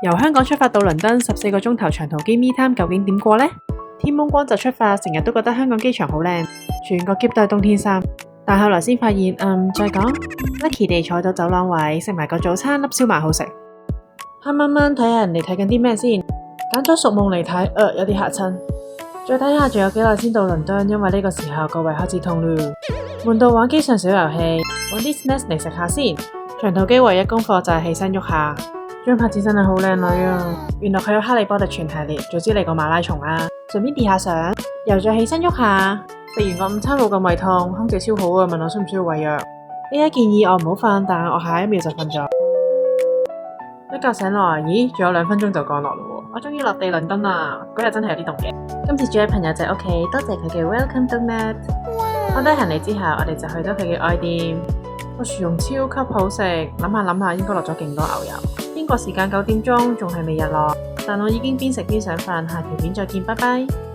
由香港出發到倫敦14個鐘頭長途機 me time 究竟點過呢？天蒙光就出發，成日都覺得香港機場好靚，全個篋都係冬天衫。但後來先發現，再講 lucky 地坐到走廊位，食埋個早餐，粒燒賣好食。黑掹掹睇下人哋睇緊啲咩先，揀咗熟夢嚟睇，有啲嚇親。再睇下仲有幾耐先到倫敦，因為呢個時候個胃開始痛嚕。悶到玩機上小遊戲，揾啲 snacks 嚟食下先。長途機唯一功課就係起身喐下。張拍子真係好靚女啊！原來佢有哈利波特全系列，早知嚟個馬拉松啦。順便 P 下相，又再起身喐下。食完個午餐冇咁胃痛，空姐超好啊，問我需唔需要胃藥。依家建議我唔好瞓，但我下一秒就瞓咗。一覺醒來，咦，仲有2分鐘就降落咯。我終於落地倫敦啦！嗰日真係有啲凍嘅。今次住喺朋友仔屋企，多謝佢嘅 Welcome Donut。放低行李之後，我哋就去到佢嘅愛店。個薯蓉超級好食，諗下應該落咗勁多牛油。英國時間9點鐘，仲係未日落，但我已經邊食邊想瞓。下條片再見，拜拜。